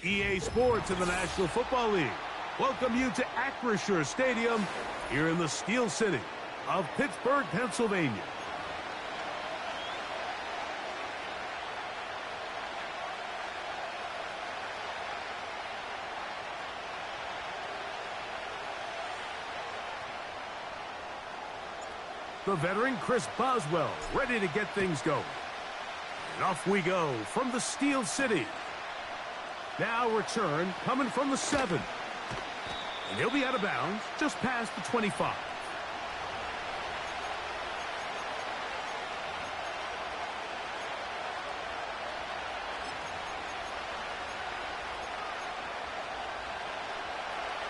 EA Sports in the National Football League welcome you to Acrisure Stadium here in the Steel City of Pittsburgh, Pennsylvania. The veteran Chris Boswell ready to get things going. And off we go from the Steel City. Now return coming from the 7. And he'll be out of bounds just past the 25.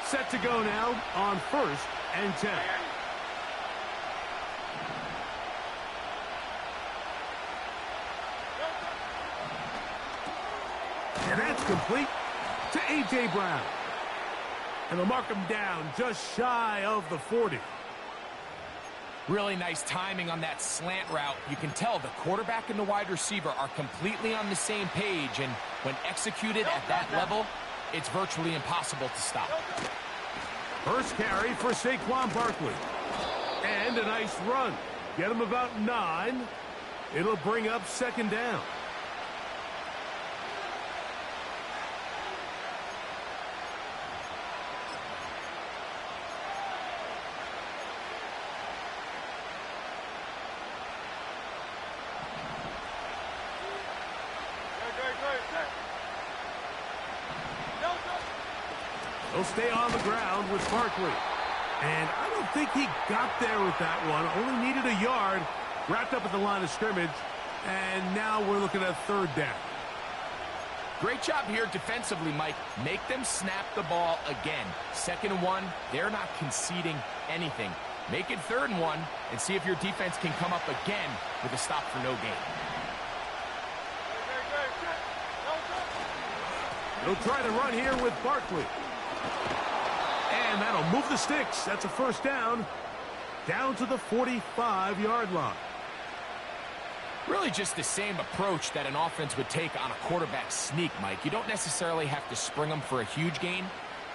Set to go now on 1st and 10. And that's complete to A.J. Brown. And they'll mark him down just shy of the 40. Really nice timing on that slant route. You can tell the quarterback and the wide receiver are completely on the same page, and when executed at that level, it's virtually impossible to stop. First carry for Saquon Barkley. And a nice run. Get him about 9. It'll bring up 2nd down. He'll stay on the ground with Barkley. And I don't think he got there with that one. Only needed a yard. Wrapped up at the line of scrimmage. And now we're looking at 3rd down. Great job here defensively, Mike. Make them snap the ball again. 2nd and 1, they're not conceding anything. Make it 3rd and 1 and see if your defense can come up again with a stop for no gain. He'll try to run here with Barkley. And that'll move the sticks. That's a 1st down. Down to the 45-yard line. Really just the same approach that an offense would take on a quarterback sneak, Mike. You don't necessarily have to spring them for a huge gain.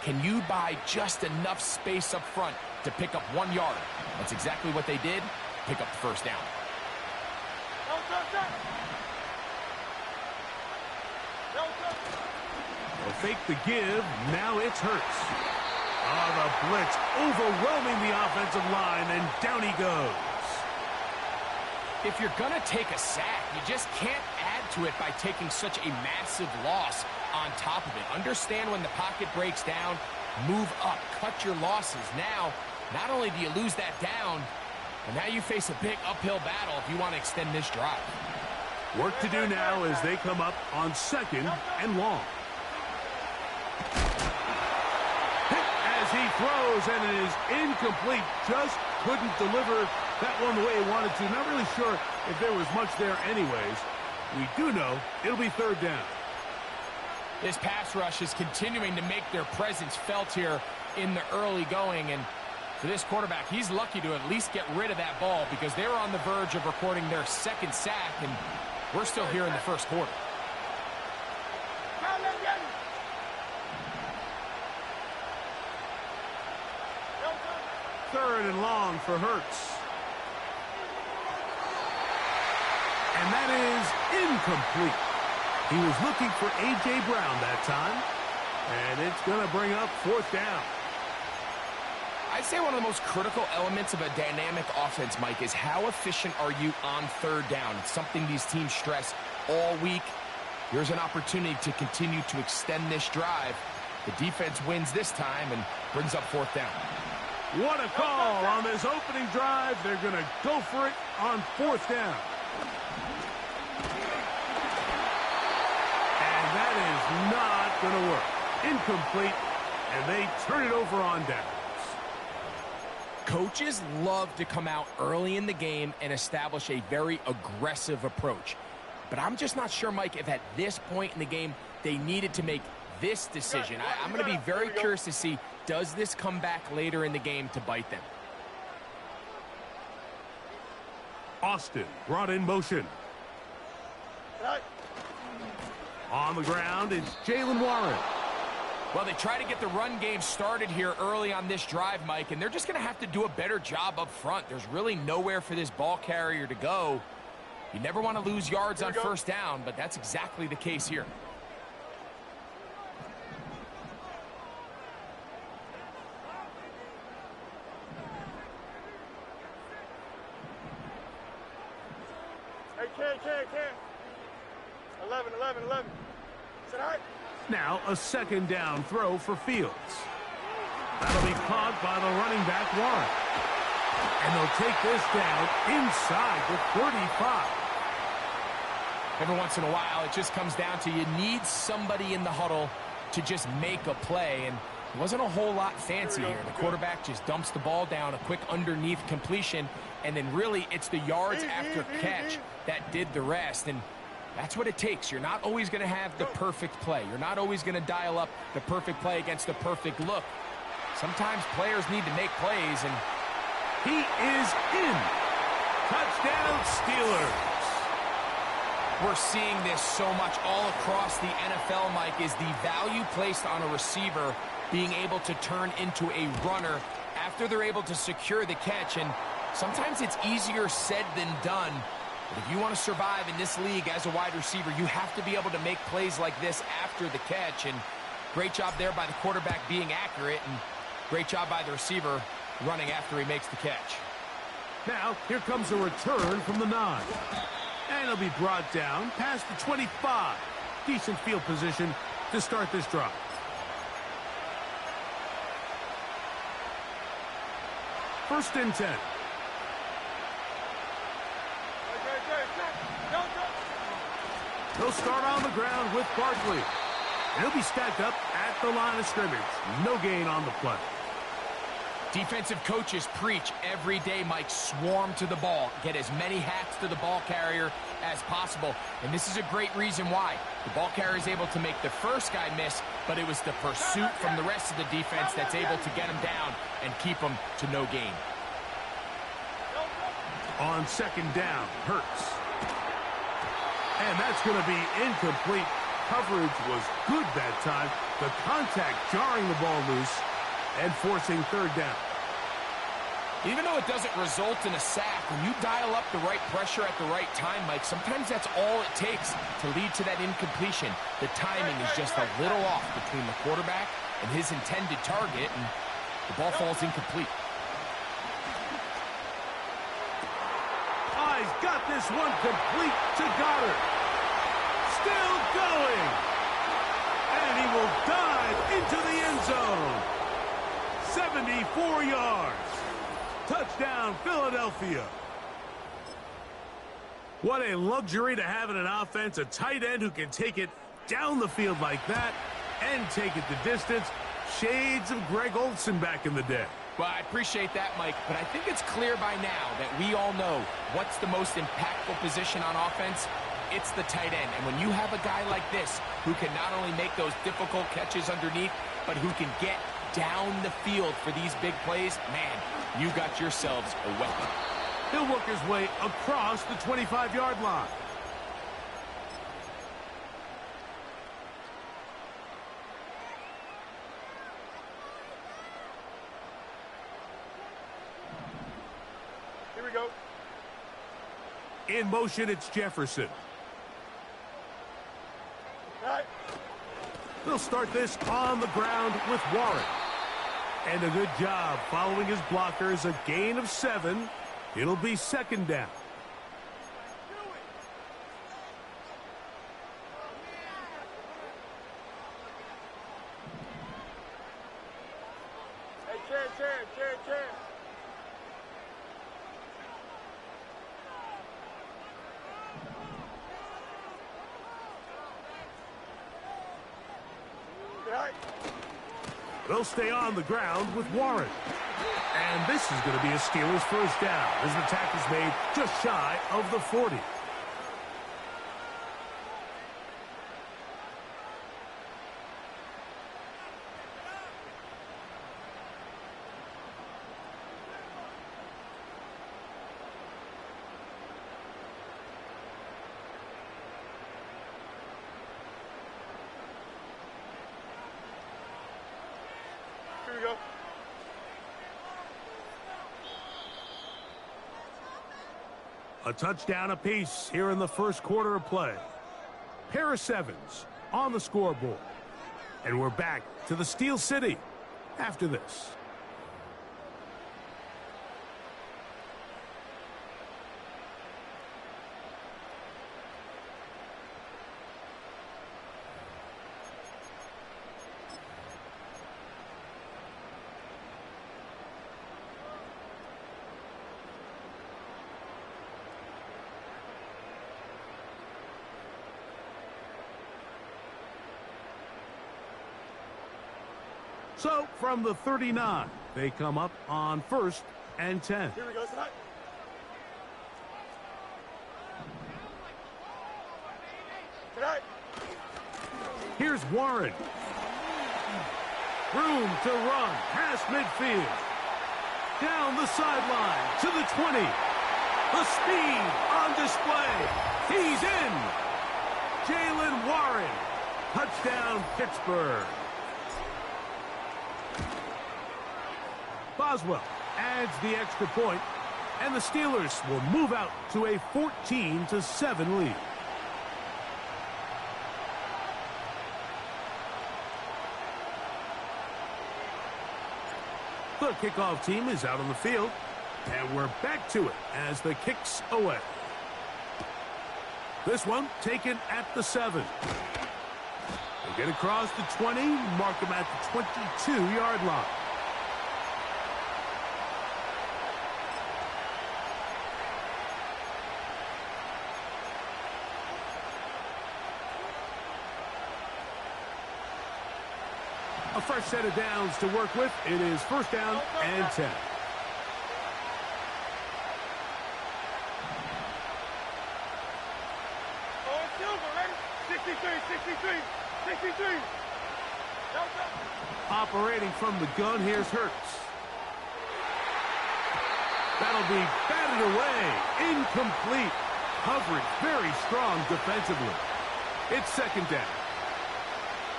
Can you buy just enough space up front to pick up 1 yard? That's exactly what they did. Pick up the 1st down. They'll fake the give. Now it's Hurts. The blitz overwhelming the offensive line, and down he goes. If you're going to take a sack, you just can't add to it by taking such a massive loss on top of it. Understand when the pocket breaks down, move up, cut your losses. Now, not only do you lose that down, but now you face a big uphill battle if you want to extend this drive. Work to do now as they come up on 2nd and long. As he throws, and it is incomplete. Just couldn't deliver that one the way he wanted to. Not really sure if there was much there anyways. We do know it'll be 3rd down. This pass rush is continuing to make their presence felt here in the early going. And for this quarterback, he's lucky to at least get rid of that ball because they were on the verge of recording their 2nd sack, and we're still here in the 1st quarter. 3rd and long for Hurts. And that is incomplete. He was looking for A.J. Brown that time. And it's going to bring up 4th down. I'd say one of the most critical elements of a dynamic offense, Mike, is how efficient are you on 3rd down. It's something these teams stress all week. Here's an opportunity to continue to extend this drive. The defense wins this time and brings up 4th down. What a call on this opening drive. They're going to go for it on 4th down. And that is not going to work. Incomplete, and they turn it over on downs. Coaches love to come out early in the game and establish a very aggressive approach. But I'm just not sure, Mike, if at this point in the game they needed to make this decision. I'm going to be very curious to see, does this come back later in the game to bite them? Austin brought in motion. On the ground, it's Jalen Warren. Well, they try to get the run game started here early on this drive, Mike, and they're just going to have to do a better job up front. There's really nowhere for this ball carrier to go. You never want to lose yards on first down, but that's exactly the case here. Hey, Ken. 11. Is that all right? Now a second down throw for Fields. That'll be caught by the running back, Warren. And they'll take this down inside the 35. Every once in a while, it just comes down to you need somebody in the huddle to just make a play. And it wasn't a whole lot fancy here. The quarterback just dumps the ball down, a quick underneath completion, and then really it's the yards after catch that did the rest. And that's what it takes. You're not always going to have the perfect play. You're not always going to dial up the perfect play against the perfect look. Sometimes players need to make plays, and he is in. Touchdown, Steelers. We're seeing this so much all across the NFL, Mike, is the value placed on a receiver being able to turn into a runner after they're able to secure the catch. And sometimes it's easier said than done. But if you want to survive in this league as a wide receiver, you have to be able to make plays like this after the catch. And great job there by the quarterback being accurate, and great job by the receiver running after he makes the catch. Now, here comes a return from the 9. And he'll be brought down past the 25. Decent field position to start this drive. First and 10. He'll start on the ground with Barkley. And he'll be stacked up at the line of scrimmage. No gain on the play. Defensive coaches preach every day, Mike, swarm to the ball. Get as many hats to the ball carrier as possible. And this is a great reason why. The ball carrier is able to make the first guy miss, but it was the pursuit from the rest of the defense that's able to get him down and keep him to no gain. On second down, Hurts. And that's going to be incomplete. Coverage was good that time. The contact jarring the ball loose and forcing third down. Even though it doesn't result in a sack, when you dial up the right pressure at the right time, Mike, sometimes that's all it takes to lead to that incompletion. The timing is just a little off between the quarterback and his intended target, and the ball falls incomplete. He's got this one complete to Goddard. Still going. And he will dive into the end zone. 74 yards. Touchdown, Philadelphia. What a luxury to have in an offense, a tight end who can take it down the field like that and take it the distance. Shades of Greg Olsen back in the day. Well, I appreciate that, Mike, but I think it's clear by now that we all know what's the most impactful position on offense. It's the tight end. And when you have a guy like this who can not only make those difficult catches underneath, but who can get down the field for these big plays, man, you got yourselves a weapon. He'll work his way across the 25-yard line. Here we go. In motion, it's Jefferson. All right. They'll start this on the ground with Warren. And a good job following his blockers, a gain of 7. It'll be second down. Hey, chair. All right. They'll stay on the ground with Warren. And this is going to be a Steelers first down as the tackle's made just shy of the 40. A touchdown apiece here in the first quarter of play. Pair of sevens on the scoreboard. And we're back to the Steel City after this. So, from the 39, they come up on 1st and 10. Here we go, tonight. Tonight. Here's Warren. Room to run past midfield. Down the sideline to the 20. The speed on display. He's in. Jalen Warren. Touchdown, Pittsburgh. Boswell adds the extra point, and the Steelers will move out to a 14-7 lead. The kickoff team is out on the field, and we're back to it as the kick's away. This one taken at the 7. They get across the 20, mark them at the 22-yard line. A fresh set of downs to work with. It is 1st down and 10. Oh, it's Silver, ready? 63. Operating from the gun, here's Hurts. That'll be batted away. Incomplete. Coverage very strong defensively. It's 2nd down.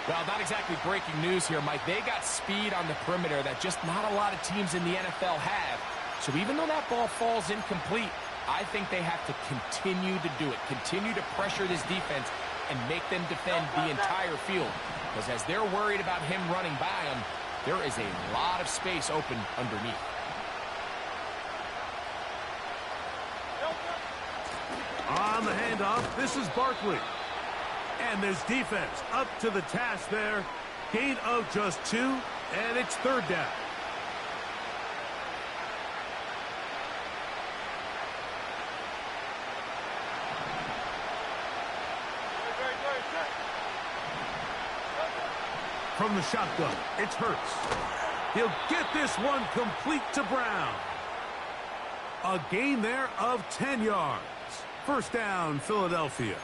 Well, not exactly breaking news here, Mike. They got speed on the perimeter that just not a lot of teams in the NFL have. So even though that ball falls incomplete, I think they have to continue to do it. Continue to pressure this defense and make them defend the entire field. Because as they're worried about him running by them, there is a lot of space open underneath. On the handoff, this is Barkley. And there's defense up to the task there. Gain of just 2, and it's 3rd down. From the shotgun, it's Hurts. He'll get this one complete to Brown. A gain there of 10 yards. 1st down, Philadelphia.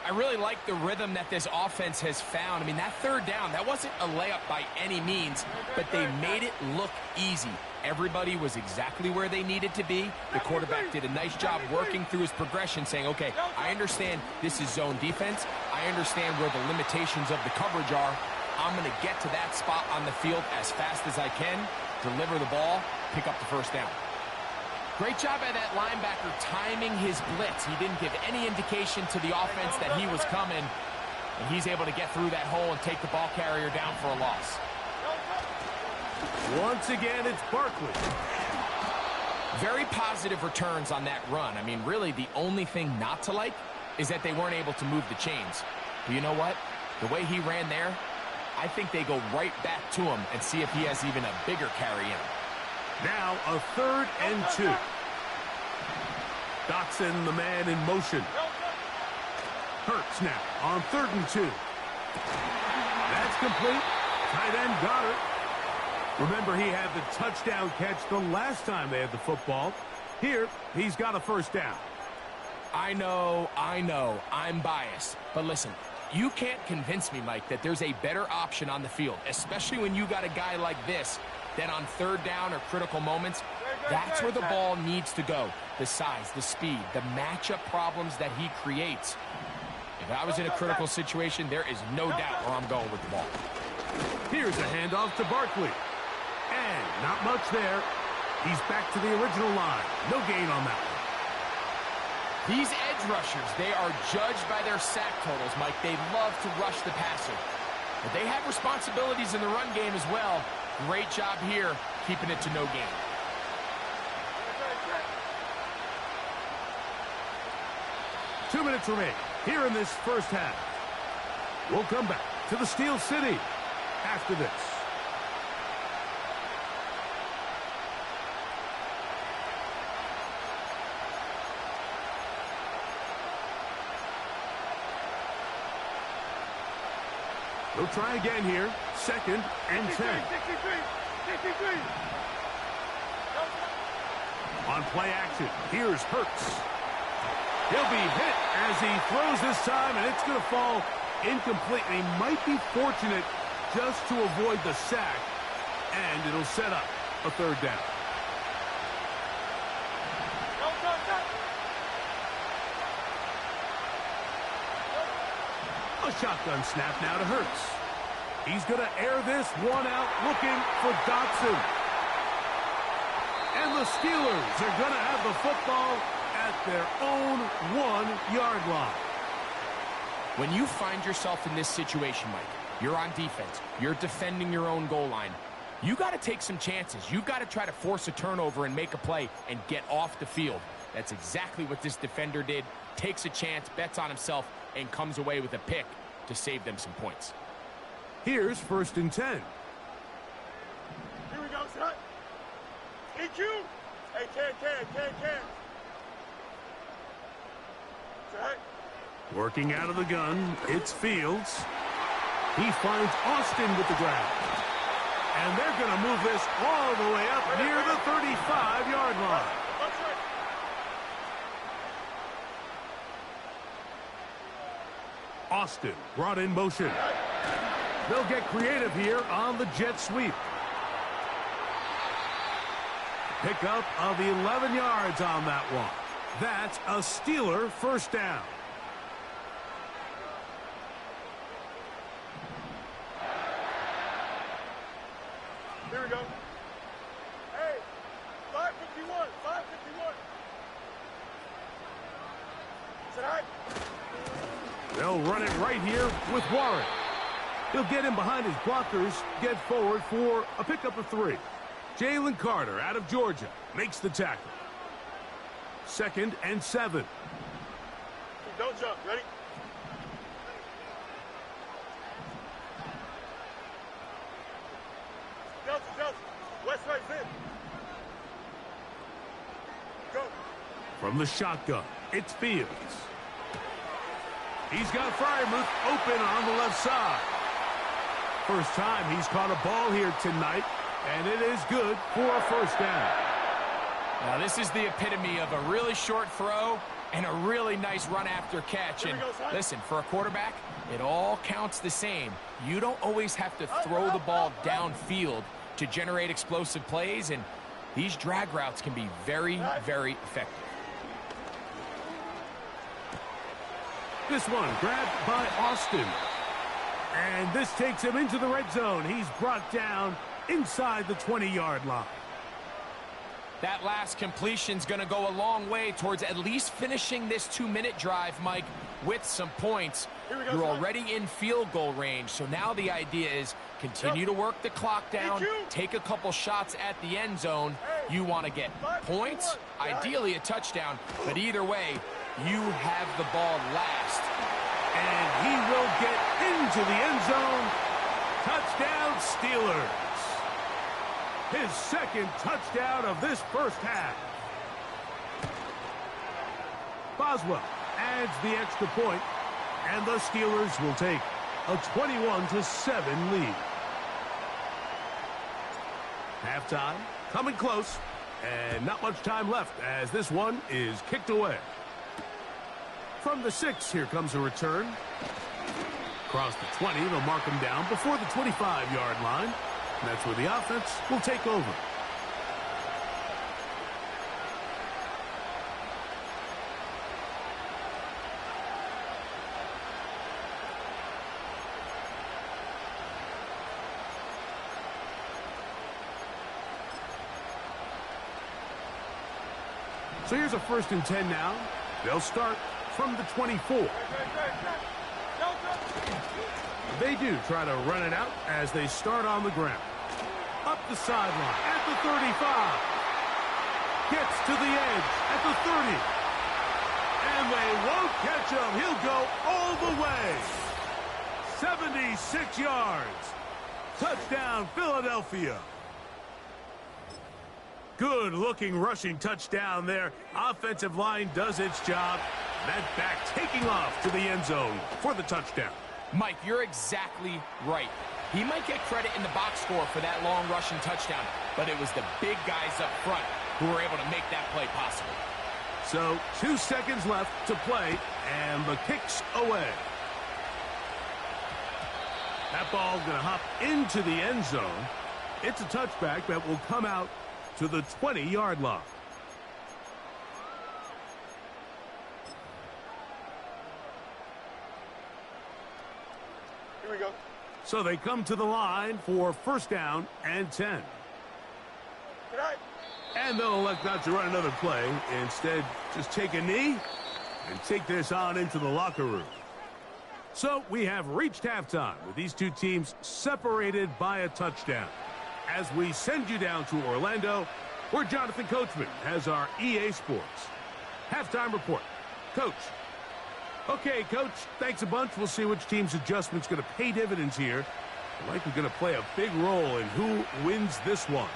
I really like the rhythm that this offense has found. I mean, that 3rd down, that wasn't a layup by any means, but they made it look easy. Everybody was exactly where they needed to be. The quarterback did a nice job working through his progression, saying, okay, I understand this is zone defense. I understand where the limitations of the coverage are. I'm going to get to that spot on the field as fast as I can, deliver the ball, pick up the 1st down. Great job by that linebacker timing his blitz. He didn't give any indication to the offense that he was coming, and he's able to get through that hole and take the ball carrier down for a loss. Once again, it's Barkley. Very positive returns on that run. I mean, really, the only thing not to like is that they weren't able to move the chains. But you know what? The way he ran there, I think they go right back to him and see if he has even a bigger carry in him. Now a 3rd and 2. Dotson, the man in motion. Hurts now on 3rd and 2. That's complete. Tight end got it. Remember, he had the touchdown catch the last time they had the football. Here, he's got a 1st down. I know, I'm biased. But listen, you can't convince me, Mike, that there's a better option on the field, especially when you got a guy like this, that on 3rd down or critical moments, that's where the ball needs to go. The size, the speed, the matchup problems that he creates. If I was in a critical situation, there is no doubt where I'm going with the ball. Here's a handoff to Barkley. And not much there. He's back to the original line. No gain on that one. These edge rushers, they are judged by their sack totals, Mike. They love to rush the passer. But they have responsibilities in the run game as well. Great job here, keeping it to no gain. 2 minutes remain here in this first half. We'll come back to the Steel City after this. We'll try again here. 2nd and 10. 63, 63. On play action, here's Hurts. He'll be hit as he throws this time, and it's going to fall incomplete. And he might be fortunate just to avoid the sack, and it'll set up a 3rd down. A shotgun snap now to Hurts. He's going to air this one out, looking for Dotson. And the Steelers are going to have the football at their own 1-yard line. When you find yourself in this situation, Mike, you're on defense, you're defending your own goal line, you got to take some chances. You've got to try to force a turnover and make a play and get off the field. That's exactly what this defender did. Takes a chance, bets on himself, and comes away with a pick to save them some points. Here's 1st and 10. Here we go, son. EQ. Hey, can. Set. Working out of the gun, it's Fields. He finds Austin with the grab. And they're going to move this all the way up near the 35-yard line. Austin brought in motion. They'll get creative here on the jet sweep. Pickup of 11 yards on that one. That's a Steeler 1st down. Here we go. Hey, 551, 551. Tonight. They'll run it right here with Warren. He'll get him behind his blockers, get forward for a pickup of 3. Jalen Carter out of Georgia makes the tackle. 2nd and 7. Don't jump. Ready? Delta. West right in. Go. From the shotgun, it's Fields. He's got Freiermuth open on the left side. First time he's caught a ball here tonight, and it is good for a 1st down. Now, this is the epitome of a really short throw and a really nice run after catch. And listen, for a quarterback, it all counts the same. You don't always have to throw the ball downfield to generate explosive plays, and these drag routes can be very, very effective. This one grabbed by Austin. And this takes him into the red zone. He's brought down inside the 20-yard line. That last completion's going to go a long way towards at least finishing this 2-minute drive, Mike, with some points. You're already in field goal range, so now the idea is continue to work the clock down, take a couple shots at the end zone. You want to get points, ideally a touchdown, but either way, you have the ball last. And he will get into the end zone. Touchdown, Steelers. His 2nd touchdown of this first half. Boswell adds the extra point, and the Steelers will take a 21-7 lead. Halftime coming close, and not much time left as this one is kicked away. From the 6, here comes a return. Across the 20, they'll mark him down before the 25-yard line. And that's where the offense will take over. So here's a 1st and 10 now. They'll start from the 24. They do try to run it out as they start on the ground. Up the sideline at the 35. Gets to the edge at the 30. And they won't catch him. He'll go all the way. 76 yards. Touchdown, Philadelphia. Good-looking rushing touchdown there. Offensive line does its job. That back taking off to the end zone for the touchdown. Mike, you're exactly right. He might get credit in the box score for that long rushing touchdown, but it was the big guys up front who were able to make that play possible. So 2 seconds left to play, and the kick's away. That ball's going to hop into the end zone. It's a touchback that will come out to the 20-yard line. Here we go. So they come to the line for first down and 10. Good night. And they'll elect not to run another play. Instead, just take a knee and take this on into the locker room. So we have reached halftime with these two teams separated by a touchdown. As we send you down to Orlando, where Jonathan Coachman has our EA Sports halftime report. Coach. Okay, Coach, thanks a bunch. We'll see which team's adjustment's going to pay dividends here. Likely going to play a big role in who wins this one.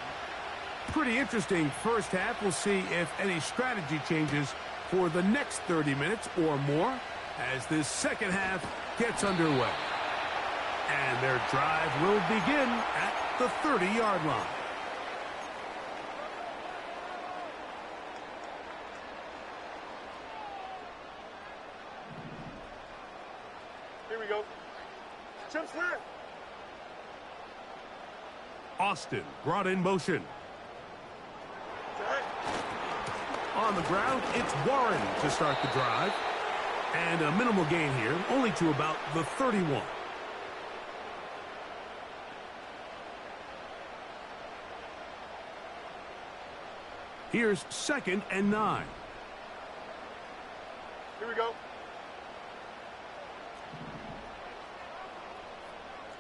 Pretty interesting first half. We'll see if any strategy changes for the next 30 minutes or more as this second half gets underway. And their drive will begin at the 30-yard line. Here we go. Jump snap. Austin brought in motion. On the ground, it's Warren to start the drive. And a minimal gain here, only to about the 31. Here's 2nd and 9. Here we go.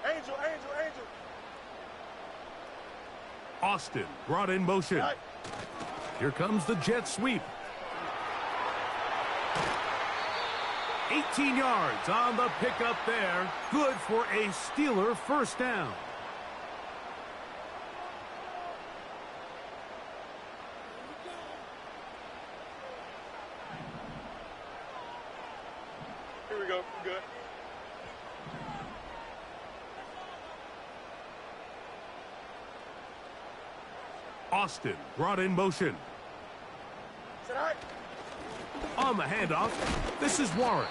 Angel, angel, angel. Austin brought in motion. Right. Here comes the jet sweep. 18 yards on the pickup there. Good for a Steeler first down. Here we go. We're good. Austin brought in motion. Sit high. On the handoff, this is Warren.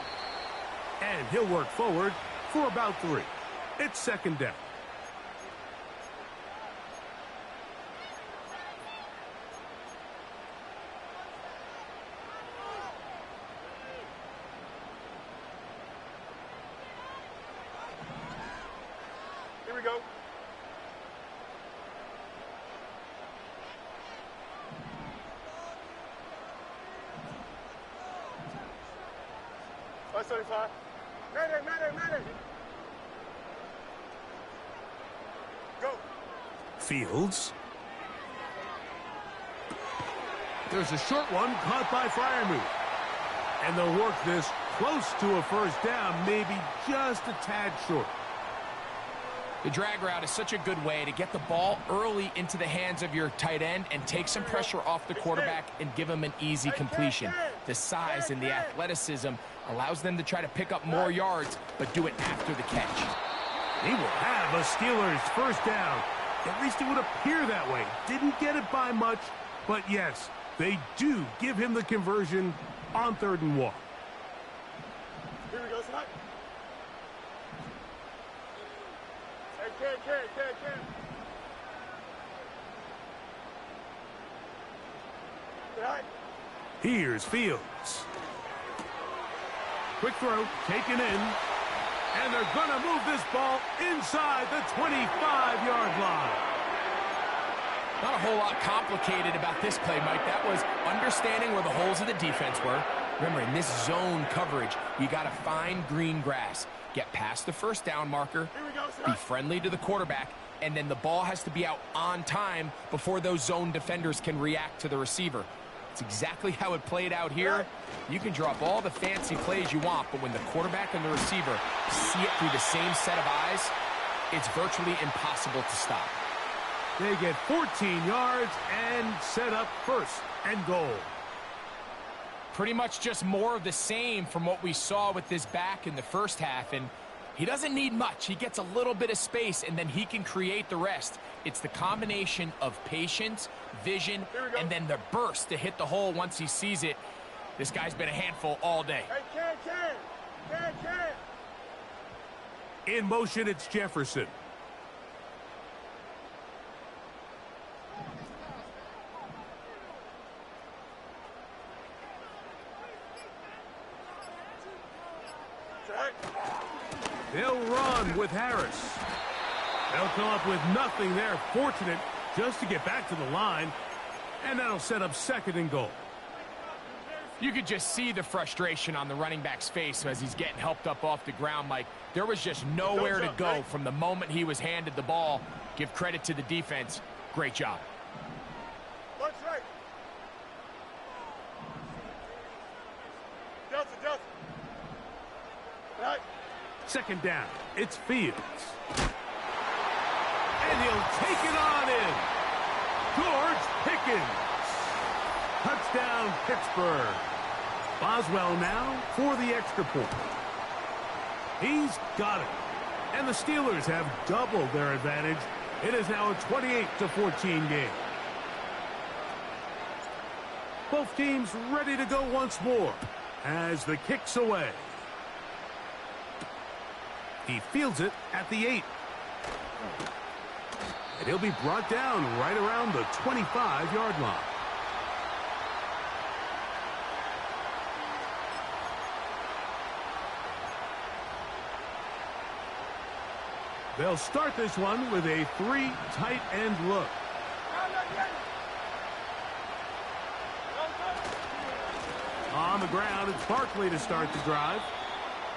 And he'll work forward for about 3. It's 2nd down. Here we go. That's 35. Man. Go. Fields. There's a short one caught by Freiermuth. And they'll work this close to a first down, maybe just a tad short. The drag route is such a good way to get the ball early into the hands of your tight end and take some pressure off the quarterback and give him an easy completion. The size and the athleticism allows them to try to pick up more yards, but do it after the catch. He will have a Steelers first down. At least it would appear that way. Didn't get it by much, but yes, they do give him the conversion on 3rd and 1. Here we go, tonight. Hey, can. Right. Here's Fields. Quick throw, taken in. And they're going to move this ball inside the 25-yard line. Not a whole lot complicated about this play, Mike. That was understanding where the holes of the defense were, Remember, in this zone coverage, you got to find green grass. Get past the first down marker, be friendly to the quarterback, and then the ball has to be out on time before those zone defenders can react to the receiver. It's exactly how it played out here. You can draw up all the fancy plays you want, but when the quarterback and the receiver see it through the same set of eyes, it's virtually impossible to stop. They get 14 yards and set up first and goal. Pretty much just more of the same from what we saw with this back in the first half, and he doesn't need much. He gets a little bit of space, and then he can create the rest. It's the combination of patience, vision, and then the burst to hit the hole once he sees it. This guy's been a handful all day. Hey, Ken. In motion, it's Jefferson. They'll run with Harris. They'll come up with nothing there. Fortunate just to get back to the line. And that'll set up second and goal. You could just see the frustration on the running back's face as he's getting helped up off the ground, Mike. There was just nowhere to go from the moment he was handed the ball. Give credit to the defense. Great job. What's right? Delta. Right. Second down, it's Fields. And he'll take it on in. George Pickens. Touchdown, Pittsburgh. Boswell now for the extra point. He's got it. And the Steelers have doubled their advantage. It is now a 28-14 game. Both teams ready to go once more as the kick's away. He fields it at the 8. And he'll be brought down right around the 25-yard line. They'll start this one with a 3 tight end look. On the ground, it's Barkley to start the drive.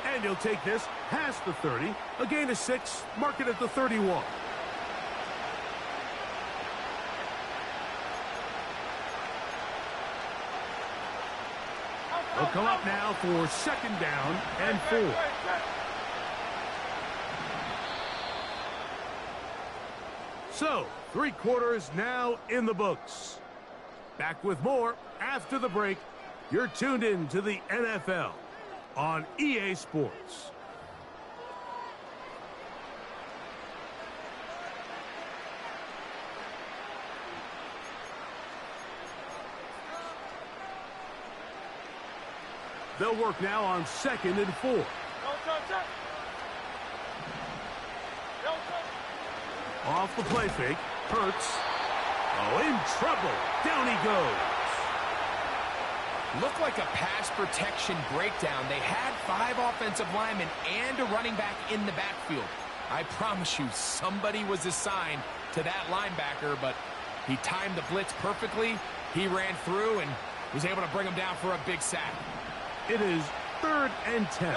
And he'll take this past the 30. A gain of 6. Mark it at the 31. They'll come up now for second down and 4. So, 3 quarters now in the books. Back with more after the break. You're tuned in to the NFL on EA Sports. They'll work now on second and 4. Off the play fake. Hurts. Oh, in trouble. Down he goes. Looked like a pass protection breakdown. They had 5 offensive linemen and a running back in the backfield. I promise you, somebody was assigned to that linebacker, but he timed the blitz perfectly. He ran through and was able to bring him down for a big sack. It is 3rd and 10.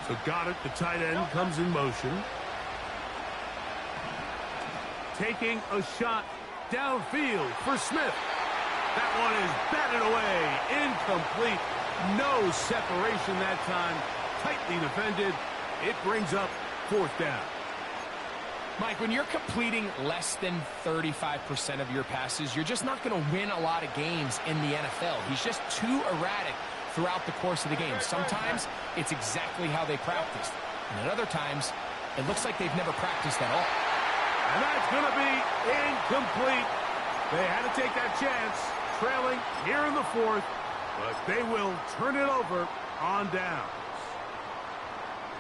So got it. The tight end comes in motion. Taking a shot downfield for Smith. That one is batted away. Incomplete. No separation that time. Tightly defended. It brings up 4th down. Mike, when you're completing less than 35% of your passes, you're just not going to win a lot of games in the NFL. He's just too erratic throughout the course of the game. Sometimes it's exactly how they practiced. And at other times, it looks like they've never practiced at all. And that's going to be incomplete. They had to take that chance, trailing here in the 4th, but they will turn it over on downs.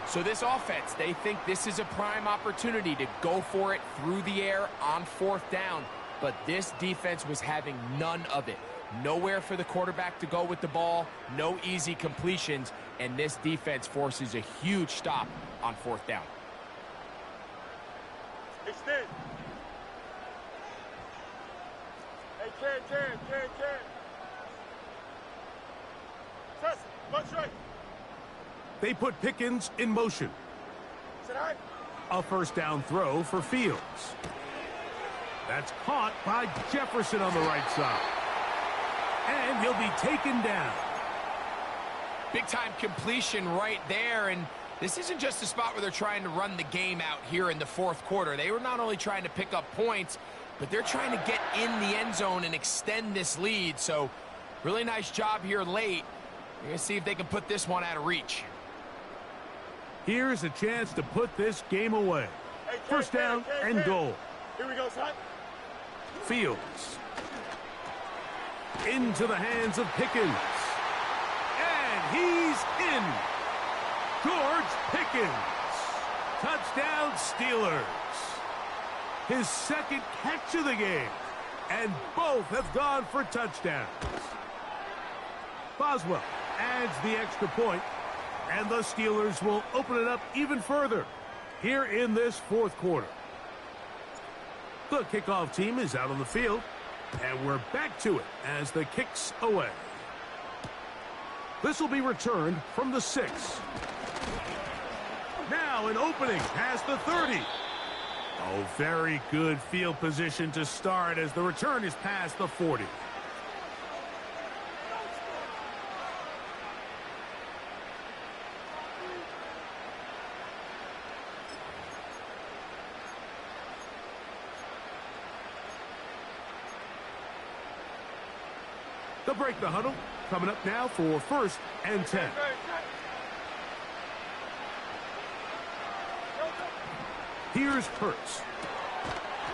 So this offense, they think this is a prime opportunity to go for it through the air on 4th down, but this defense was having none of it. Nowhere for the quarterback to go with the ball, no easy completions, and this defense forces a huge stop on 4th down. Extend. Hey, Ken. Punch right. They put Pickens in motion. Sit high. A first down throw for Fields. That's caught by Jefferson on the right side. And he'll be taken down. Big-time completion right there, and this isn't just a spot where they're trying to run the game out here in the fourth quarter. They were not only trying to pick up points, but they're trying to get in the end zone and extend this lead. So really nice job here late. We're going to see if they can put this one out of reach. Here's a chance to put this game away. Hey, First down and goal. Here we go, son. Fields. Into the hands of Pickens. And he's in. George Pickens. Touchdown Steelers. His second catch of the game. And both have gone for touchdowns. Boswell adds the extra point. And the Steelers will open it up even further here in this fourth quarter. The kickoff team is out on the field. And we're back to it as the kick's away. This will be returned from the 6. Now an opening past the 30. Oh, very good field position to start as the return is past the 40. They'll break the huddle. Coming up now for first and 10. Here's Hurts.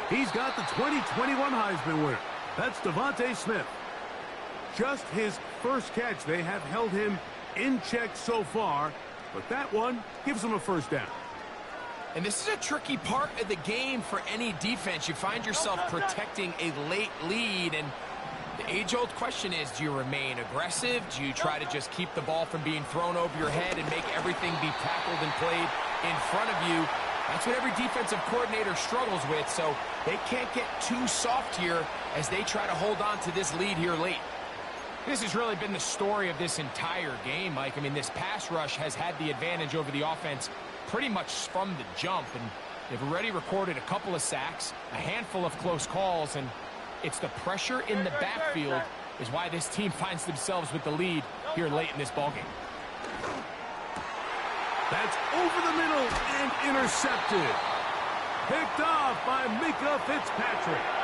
He's got the 2021 Heisman winner. That's Devontae Smith. Just his first catch. They have held him in check so far, but that one gives him a first down. And this is a tricky part of the game for any defense. You find yourself protecting a late lead, and the age-old question is, do you remain aggressive? Do you try to just keep the ball from being thrown over your head and make everything be tackled and played in front of you? That's what every defensive coordinator struggles with, so they can't get too soft here as they try to hold on to this lead here late. This has really been the story of this entire game, Mike. I mean, this pass rush has had the advantage over the offense pretty much from the jump, and they've already recorded a couple of sacks, a handful of close calls, and it's the pressure in the backfield is why this team finds themselves with the lead here late in this ballgame. That's over the middle and intercepted. Picked off by Minkah Fitzpatrick.